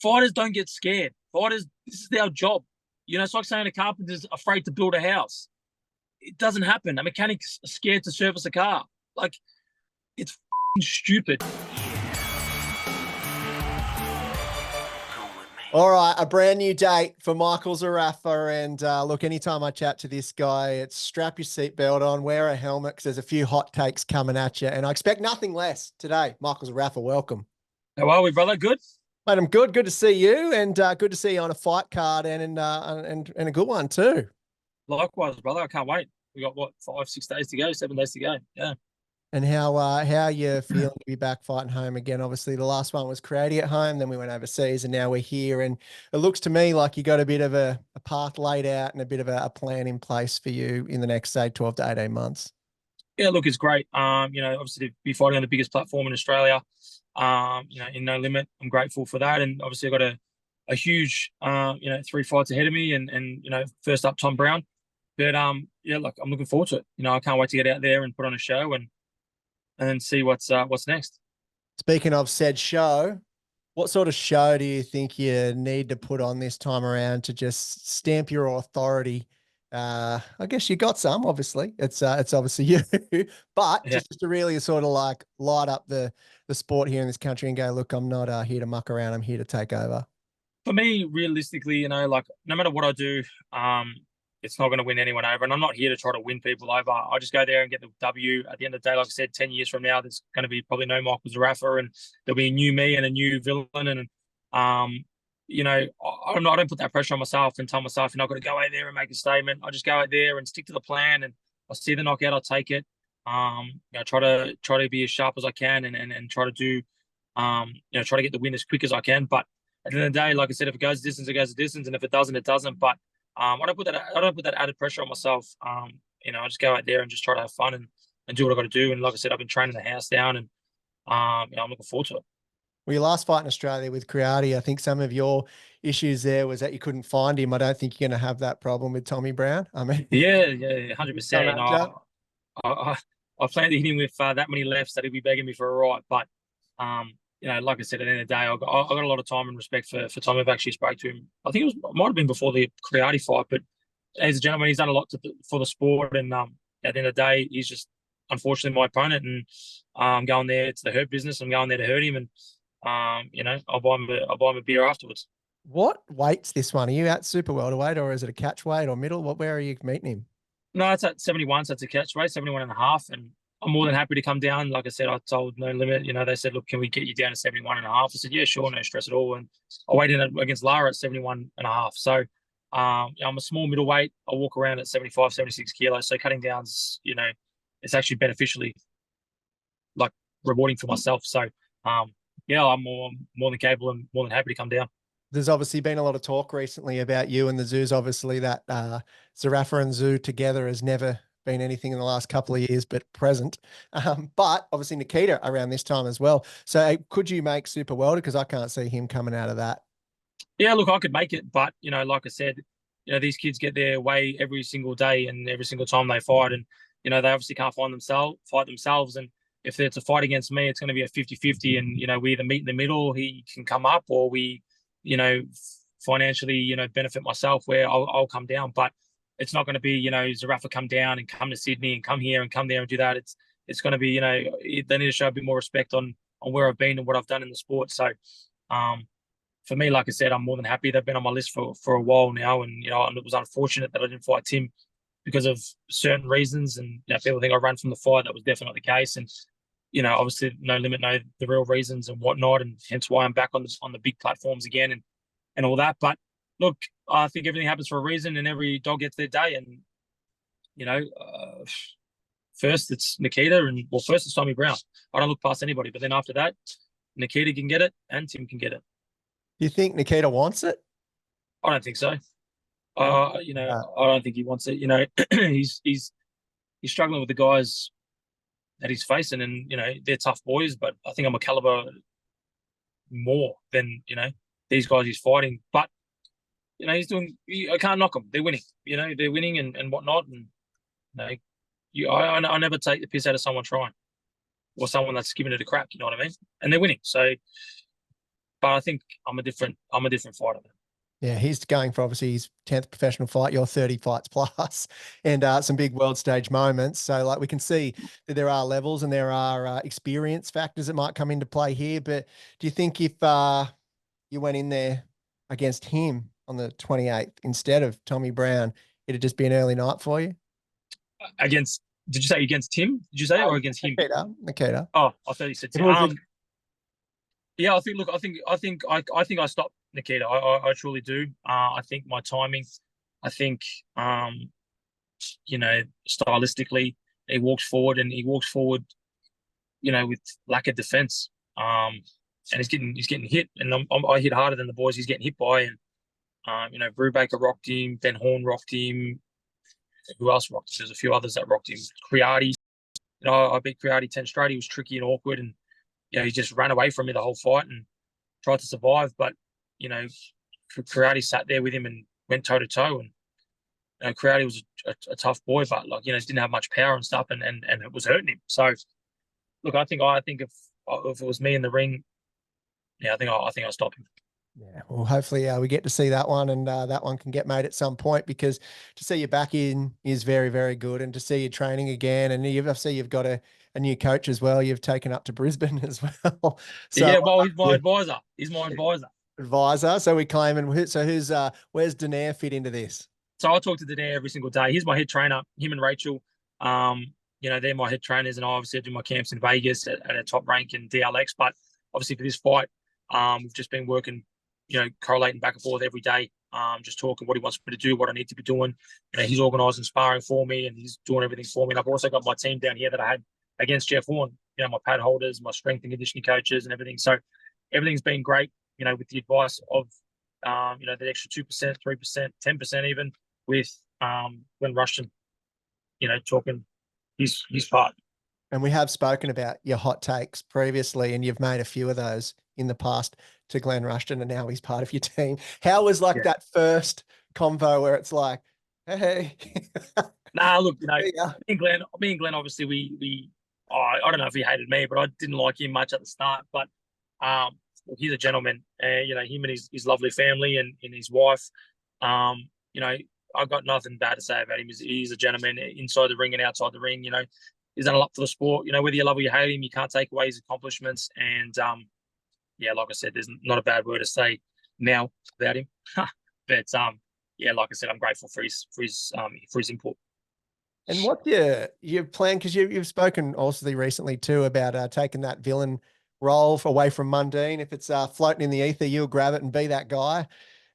Fighters don't get scared. Fighters, this is their job. It's like saying a carpenter's afraid to build a house. It doesn't happen. A mechanic's scared to service a car. Like, it's stupid. All right, a brand new date for Michael Zerafa. And look, anytime I chat to this guy, it's strap your seatbelt on, wear a helmet, because there's a few hot takes coming at you. And I expect nothing less today. Michael Zerafa, welcome. How are we, brother? Good? Mate, I'm good. Good to see you, and good to see you on a fight card and a good one too. Likewise, brother. I can't wait. We got, 5-6 days to go, 7 days to go. Yeah. And how are you feeling to be back fighting home again? Obviously, the last one was Creative at home, then we went overseas, and now we're here. And it looks to me like you got a bit of a path laid out and a bit of a plan in place for you in the next, say, 12 to 18 months. Yeah, look, it's great. Obviously to be fighting on the biggest platform in Australia, in No Limit, I'm grateful for that. And obviously I got a huge, 3 fights ahead of me and first up Tom Brown. But look, I'm looking forward to it. I can't wait to get out there and put on a show and then see what's next. Speaking of said show, what sort of show do you think you need to put on this time around to just stamp your authority? I guess you got some, obviously. It's obviously you, but just to really sort of like light up the sport here in this country and go, look, I'm not here to muck around. I'm here to take over. For me, realistically, like no matter what I do, it's not going to win anyone over. And I'm not here to try to win people over. I just go there and get the W. At the end of the day, like I said, 10 years from now, there's going to be probably no Michael Zerafa and there'll be a new me and a new villain. And, I don't put that pressure on myself and tell myself, you're not going to go out there and make a statement. I just go out there and stick to the plan. And I see the knockout, I'll take it. Try to be as sharp as I can and try to do, try to get the win as quick as I can. But at the end of the day, like I said, if it goes distance, it goes distance. And if it doesn't, it doesn't. But I don't put that added pressure on myself. I just go out there and just try to have fun and do what I got to do. And like I said, I've been training the house down, and I'm looking forward to it. Well, your last fight in Australia with Creati, I think some of your issues there was that you couldn't find him. I don't think you're going to have that problem with Tommy Brown. I mean, yeah, 100%. I plan to hit him with that many lefts that he'll be begging me for a right. But like I said, at the end of the day, I got a lot of time and respect for Tom. I've actually spoke to him. I think might have been before the Creati fight, but as a gentleman, he's done a lot for the sport. And at the end of the day, he's just unfortunately my opponent. And I'm going there. It's the hurt business. I'm going there to hurt him. And I'll buy him a beer afterwards. What weight's this one? Are you at super welterweight or is it a catch weight or middle? Where are you meeting him? No, it's at 71, so it's a catch weight, 71.5. And I'm more than happy to come down. Like I said, I told No Limit, they said, look, can we get you down to 71.5? I said, yeah, sure, no stress at all. And I weighed in against Lara at 71.5. So I'm a small middleweight. I walk around at 75, 76 kilos. So cutting down's, it's actually beneficially like rewarding for myself. So I'm more than capable and more than happy to come down. There's obviously been a lot of talk recently about you and the Tszyu. Obviously that Zerafa and Tszyu together has never been anything in the last couple of years, but present. But obviously Nikita around this time as well. So could you make super welter? Because I can't see him coming out of that. Yeah, look, I could make it, but like I said, these kids get their way every single day and every single time they fight, and they obviously can't fight themselves. And if it's a fight against me, it's going to be a 50-50, and we either meet in the middle, he can come up, or we financially benefit myself where I'll come down. But it's not going to be Zerafa come down and come to Sydney and come here and come there and do that. It's going to be they need to show a bit more respect on where I've been and what I've done in the sport. So for me, like I said, I'm more than happy. They've been on my list for a while now, and it was unfortunate that I didn't fight Tim because of certain reasons, and people think I ran from the fight. That was definitely not the case, and obviously No Limit know the real reasons and whatnot, and hence why I'm back on the big platforms again and all that. But look, I think everything happens for a reason, and every dog gets their day. And first it's Nikita, and first it's Tommy Brown. I don't look past anybody, but then after that, Nikita can get it and Tim can get it. Do you think Nikita wants it? I don't think so. I don't think he wants it. He's struggling with the guys that he's facing, and they're tough boys. But I think I'm a caliber more than these guys he's fighting. But he's doing. I can't knock them. They're winning. They're winning and whatnot. And I never take the piss out of someone trying, or someone that's giving it a crack. You know what I mean? And they're winning. So but I think I'm a different fighter. Yeah, he's going for obviously his 10th professional fight. You're 30 fights plus, and some big world stage moments. So, like, we can see that there are levels and there are experience factors that might come into play here. But do you think if you went in there against him on the 28th instead of Tommy Brown, it'd just be an early night for you? Against, did you say against him? Did you say or against him? Nikita. Oh, I thought you said If it Tim. was Yeah, I think. Look, I think I stopped Nikita. I truly do. I think my timing. I think, stylistically, he walks forward with lack of defense. And he's getting hit, and I hit harder than the boys he's getting hit by. And Brubaker rocked him, Ben Horn rocked him. Who else rocked him? There's a few others that rocked him. Creati, I beat Creati 10 straight. He was tricky and awkward, and he just ran away from me the whole fight and tried to survive. But Creati sat there with him and went toe to toe. And Creati was a tough boy, but he didn't have much power and stuff, and it was hurting him. So look, I think if it was me in the ring, I think I'll stop him. Yeah, well, hopefully we get to see that one, and that one can get made at some point, because to see you back in is very, very good, and to see you training again, and you've got a new coach as well. You've taken up to Brisbane as well. So yeah, well, he's my advisor. He's my advisor. So we claim, and who's where's Daenerys fit into this? So I talk to Daenerys every single day. He's my head trainer. Him and Rachel, they're my head trainers, and I obviously do my camps in Vegas at a top rank in DLX. But obviously for this fight, we've just been working, correlating back and forth every day, just talking what he wants me to do, what I need to be doing. He's organising sparring for me, and he's doing everything for me. And I've also got my team down here that I had against Jeff Horn, my pad holders, my strength and conditioning coaches and everything. So everything's been great, with the advice of, the extra 2%, 3%, 10% even with Glenn Rushton, talking his part. And we have spoken about your hot takes previously, and you've made a few of those in the past to Glenn Rushton, and now he's part of your team. How was that first convo where it's like, hey? Nah, look, me and Glenn, obviously I don't know if he hated me, but I didn't like him much at the start. But he's a gentleman, him and his lovely family and his wife. I've got nothing bad to say about him. He's a gentleman inside the ring and outside the ring. He's done a lot for the sport. Whether you love or you hate him, you can't take away his accomplishments. And like I said, there's not a bad word to say now about him. But like I said, I'm grateful for his input. And what your plan? Because you've spoken also recently too about taking that villain role away from Mundine. If it's floating in the ether, you'll grab it and be that guy.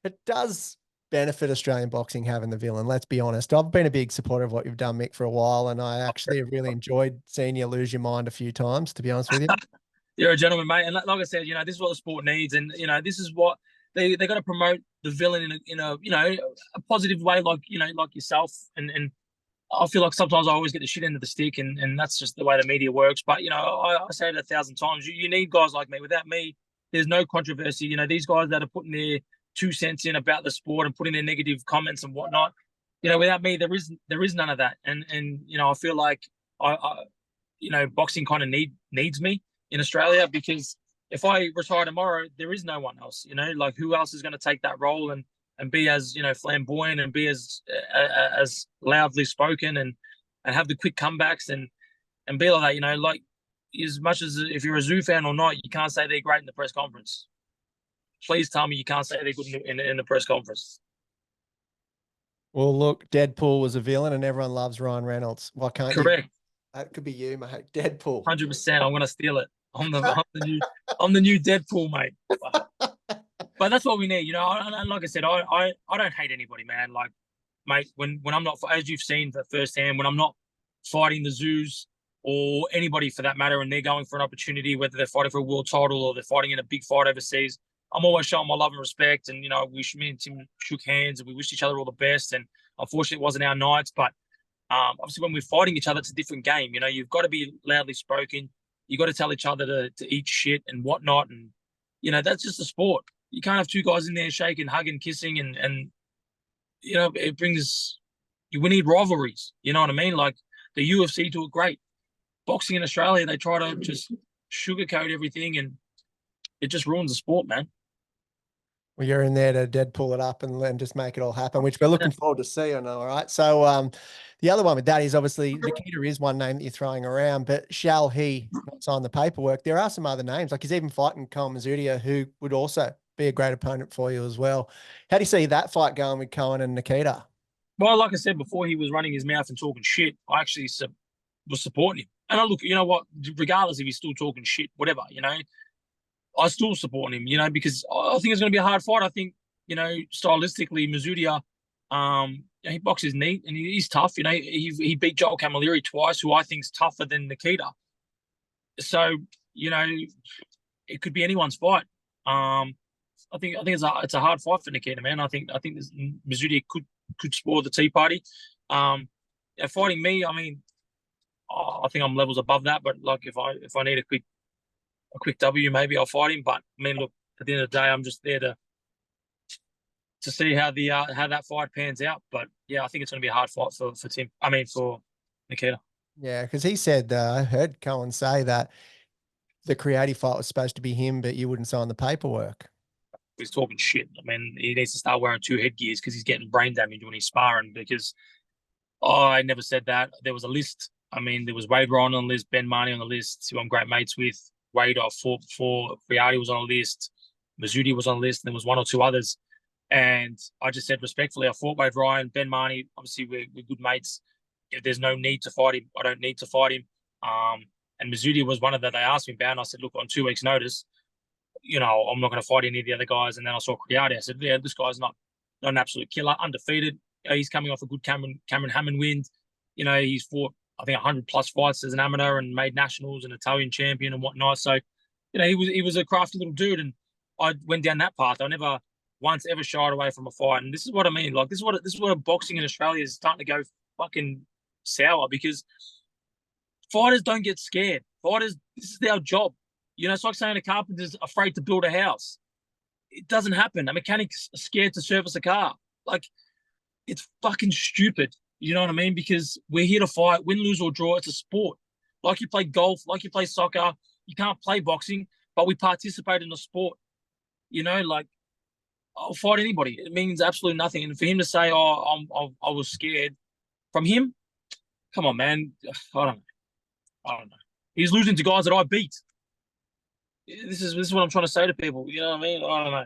It does benefit Australian boxing having the villain. Let's be honest. I've been a big supporter of what you've done, Mick, for a while, and I actually have really enjoyed seeing you lose your mind a few times, to be honest with you. You're a gentleman, mate. And like I said, this is what the sport needs, and this is what they got to promote the villain in a positive way, like yourself. And I feel like sometimes I always get the shit end of the stick, and that's just the way the media works. But I say it 1,000 times. You need guys like me. Without me, there's no controversy. These guys that are putting their 2 cents in about the sport and putting their negative comments and whatnot. Without me, there is none of that. And I feel like boxing kind of needs me in Australia, because if I retire tomorrow, there is no one else. Like, who else is going to take that role and be as flamboyant and be as loudly spoken and have the quick comebacks and be like that. Like, as much as if you're a Zoo fan or not, you can't say they're great in the press conference. Please tell me you can't say they're good in the press conference. Well, look, Deadpool was a villain, and everyone loves Ryan Reynolds. Why can't you? Correct. That could be you, mate. Deadpool. 100%. I'm going to steal it. I'm the new Deadpool, mate. But that's what we need, And like I said, I don't hate anybody, man. Like, mate, when I'm not, as you've seen firsthand, when I'm not fighting the Zoos or anybody for that matter, and they're going for an opportunity, whether they're fighting for a world title or they're fighting in a big fight overseas, I'm always showing my love and respect. And, me and Tim shook hands and we wished each other all the best. And unfortunately, it wasn't our nights. But obviously, when we're fighting each other, it's a different game. You've got to be loudly spoken. You've got to tell each other to eat shit and whatnot. And, that's just the sport. You can't have two guys in there shaking, hugging, kissing. And it brings – we need rivalries. You know what I mean? Like, the UFC do it great. Boxing in Australia, they try to just sugarcoat everything, and it just ruins the sport, man. Well, you're in there to dead pull it up and just make it all happen, which we're looking forward to seeing. All right. So the other one with that is obviously Nikita is one name that you're throwing around, but shall he not sign the paperwork? There are some other names, like he's even fighting Cohen Mazudia, who would also be a great opponent for you as well. How do you see that fight going with Cohen and Nikita? Well, like I said before, he was running his mouth and talking shit. I actually was supporting him. And I look, you know what? Regardless if he's still talking shit, whatever, I still support him, because I think it's going to be a hard fight. I think, stylistically, Mazudia, he boxes neat and he's tough. He beat Joel Camilleri twice, who I think is tougher than Nikita. So, it could be anyone's fight. I think it's a hard fight for Nikita, man. I think Mazudia could spoil the tea party. Fighting me, I mean, I think I'm levels above that. But like, if I need a quick W, maybe I'll fight him. But I mean, look, at the end of the day, I'm just there to see how that fight pans out. But yeah, I think it's going to be a hard fight for Tim. I mean, for Nikita. Yeah, because he said I heard Cohen say that the creative fight was supposed to be him, but you wouldn't sign the paperwork. He's talking shit. I mean, he needs to start wearing 2 headgears because he's getting brain damage when he's sparring. Because I never said that. There was a list. I mean, there was Wade Ryan on the list, Ben Marnie on the list, who I'm great mates with. Wade I fought before. Friati was on the list. Mazzuti was on the list. And there was 1 or 2 others. And I just said respectfully, I fought Wade Ryan, Ben Marnie. Obviously, we're good mates. If there's no need to fight him, I don't need to fight him. And Mazzuti was one of that they asked me about. And I said, look, on 2 weeks' notice, I'm not going to fight any of the other guys. And then I saw Criati. I said, yeah, this guy's not an absolute killer, undefeated. He's coming off a good Cameron Hammond win. He's fought, I think, 100+ fights as an amateur and made nationals and Italian champion and whatnot. So, he was a crafty little dude. And I went down that path. I never once ever shied away from a fight. And this is what I mean. Like, this is what boxing in Australia is starting to go fucking sour, because fighters don't get scared. Fighters, this is their job. It's like saying a carpenter's afraid to build a house. It doesn't happen. A mechanic's scared to service a car. Like, it's fucking stupid. You know what I mean? Because we're here to fight, win, lose, or draw. It's a sport. Like you play golf, like you play soccer. You can't play boxing, but we participate in the sport. Like, I'll fight anybody. It means absolutely nothing. And for him to say, I was scared from him, come on, man. I don't know. He's losing to guys that I beat. This is what I'm trying to say to people. You know what I mean? I don't know.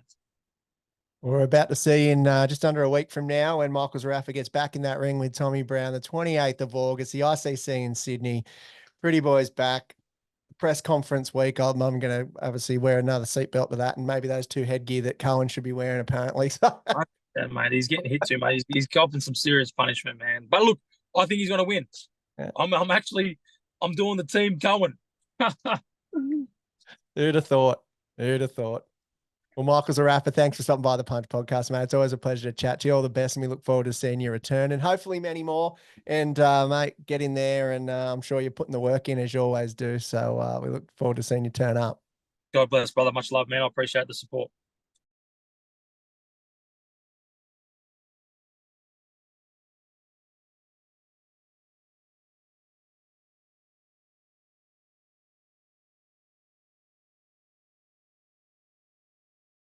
We're about to see in just under a week from now, when Michael Zerafa gets back in that ring with Tommy Brown, the 28th of August, the ICC in Sydney. Pretty Boy's back. Press conference week. I'm going to obviously wear another seatbelt to that, and maybe those 2 headgear that Cohen should be wearing, apparently. So. Yeah, mate, he's getting hit too, mate. He's copping some serious punishment, man. But look, I think he's going to win. Yeah. I'm doing the team Cohen. Who'd have thought? Who'd have thought? Well, Michael Zerafa, thanks for stopping by the Punch Podcast, mate. It's always a pleasure to chat to you. All the best, and we look forward to seeing your return, and hopefully many more. And, mate, get in there, and I'm sure you're putting the work in as you always do. So we look forward to seeing you turn up. God bless, brother. Much love, man. I appreciate the support.